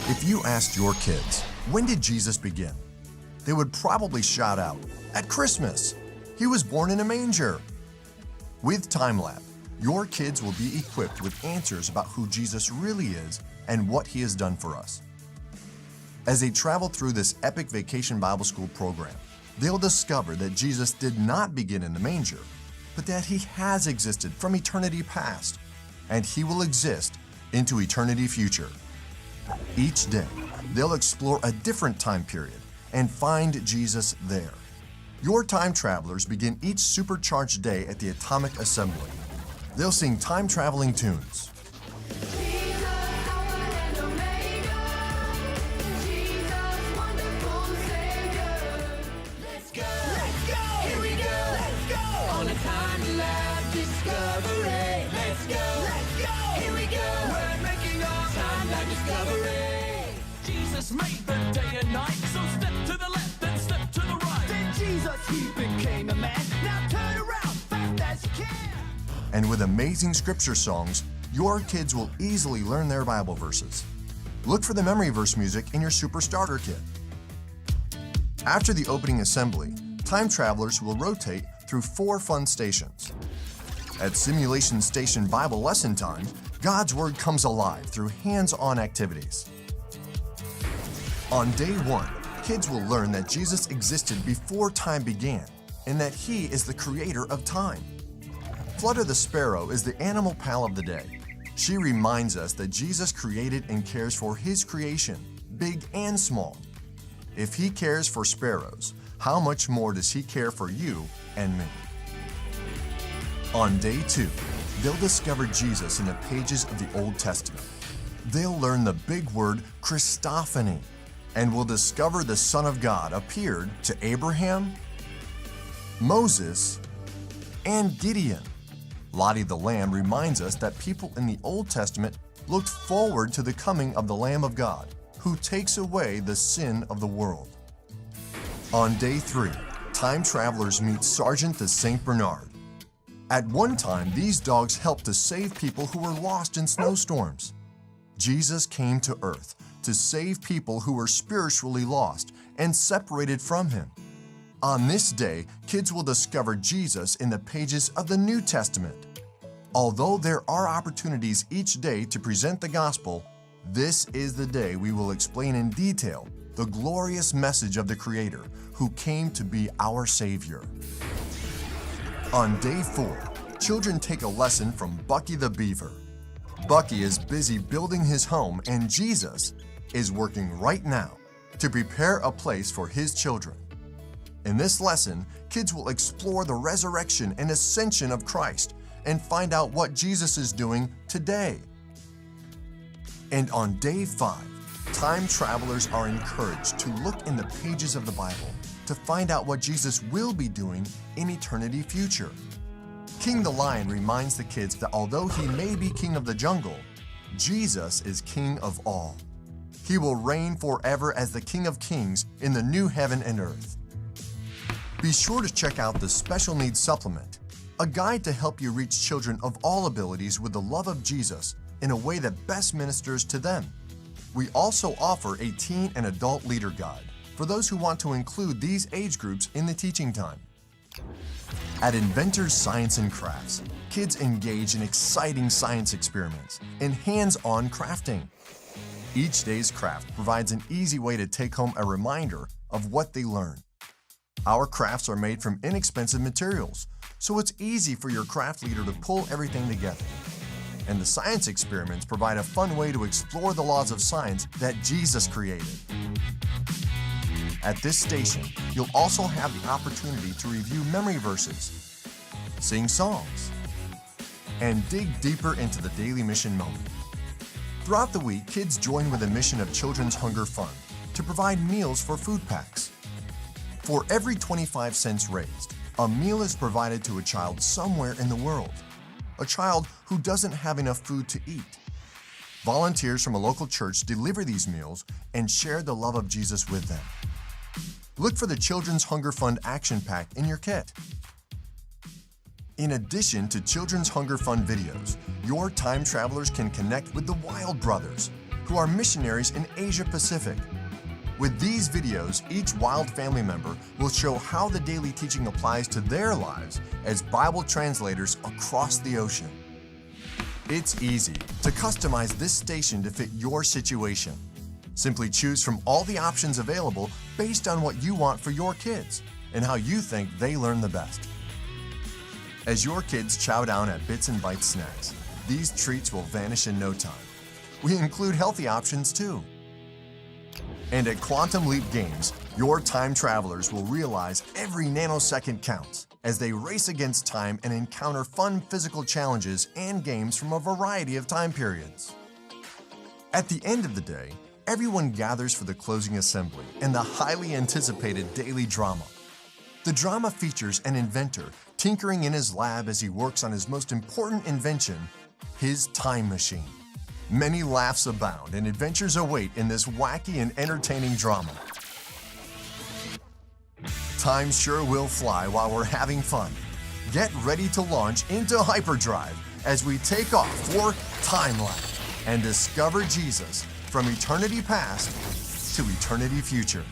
If you asked your kids, when did Jesus begin? They would probably shout out, at Christmas. He was born in a manger. With Time Lab, your kids will be equipped with answers about who Jesus really is and what he has done for us. As they travel through this epic vacation Bible school program, they'll discover that Jesus did not begin in the manger, but that he has existed from eternity past, and he will exist into eternity future. Each day, they'll explore a different time period and find Jesus there. Your time travelers begin each supercharged day at the Atomic Assembly. They'll sing time-traveling tunes. On a Time Lab discovery. Let's go. Here we go. We're making our Time Lab discovery. Jesus made the day and night, so step to the left and step to the right. Then Jesus, he became a man. Now turn around fast as you can. And with amazing scripture songs, your kids will easily learn their Bible verses. Look for the memory verse music in your Super Starter Kit. After the opening assembly, time travelers will rotate through 4 fun stations. At Simulation Station Bible Lesson Time, God's Word comes alive through hands-on activities. On day 1, kids will learn that Jesus existed before time began and that he is the creator of time. Flutter the Sparrow is the animal pal of the day. She reminds us that Jesus created and cares for his creation, big and small. If he cares for sparrows, how much more does he care for you and me? On day 2, they'll discover Jesus in the pages of the Old Testament. They'll learn the big word Christophany, and will discover the Son of God appeared to Abraham, Moses, and Gideon. Lottie the Lamb reminds us that people in the Old Testament looked forward to the coming of the Lamb of God, who takes away the sin of the world. On day 3, time travelers meet Sergeant the St. Bernard. At one time, these dogs helped to save people who were lost in snowstorms. Jesus came to earth to save people who were spiritually lost and separated from him. On this day, kids will discover Jesus in the pages of the New Testament. Although there are opportunities each day to present the gospel, this is the day we will explain in detail the glorious message of the Creator who came to be our Savior. On day 4, children take a lesson from Bucky the Beaver. Bucky is busy building his home, and Jesus is working right now to prepare a place for his children. In this lesson, kids will explore the resurrection and ascension of Christ and find out what Jesus is doing today. And on day 5, time travelers are encouraged to look in the pages of the Bible to find out what Jesus will be doing in eternity future. King the Lion reminds the kids that although he may be king of the jungle, Jesus is king of all. He will reign forever as the King of Kings in the new heaven and earth. Be sure to check out the Special Needs Supplement, a guide to help you reach children of all abilities with the love of Jesus in a way that best ministers to them. We also offer a teen and adult leader guide for those who want to include these age groups in the teaching time. At Inventors Science and Crafts, kids engage in exciting science experiments and hands-on crafting. Each day's craft provides an easy way to take home a reminder of what they learned. Our crafts are made from inexpensive materials, so it's easy for your craft leader to pull everything together. And the science experiments provide a fun way to explore the laws of science that Jesus created. At this station, you'll also have the opportunity to review memory verses, sing songs, and dig deeper into the daily mission moment. Throughout the week, kids join with the mission of Children's Hunger Fund to provide meals for food packs. For every 25 cents raised, a meal is provided to a child somewhere in the world, a child who doesn't have enough food to eat. Volunteers from a local church deliver these meals and share the love of Jesus with them. Look for the Children's Hunger Fund Action Pack in your kit. In addition to Children's Hunger Fund videos, your time travelers can connect with the Wild Brothers, who are missionaries in Asia Pacific. With these videos, each Wild family member will show how the daily teaching applies to their lives as Bible translators across the ocean. It's easy to customize this station to fit your situation. Simply choose from all the options available based on what you want for your kids and how you think they learn the best. As your kids chow down at Bits and Bites snacks, these treats will vanish in no time. We include healthy options too. And at Quantum Leap Games, your time travelers will realize every nanosecond counts as they race against time and encounter fun physical challenges and games from a variety of time periods. At the end of the day, everyone gathers for the closing assembly and the highly anticipated daily drama. The drama features an inventor tinkering in his lab as he works on his most important invention, his time machine. Many laughs abound and adventures await in this wacky and entertaining drama. Time sure will fly while we're having fun. Get ready to launch into hyperdrive as we take off for Time Lab and discover Jesus from eternity past to eternity future.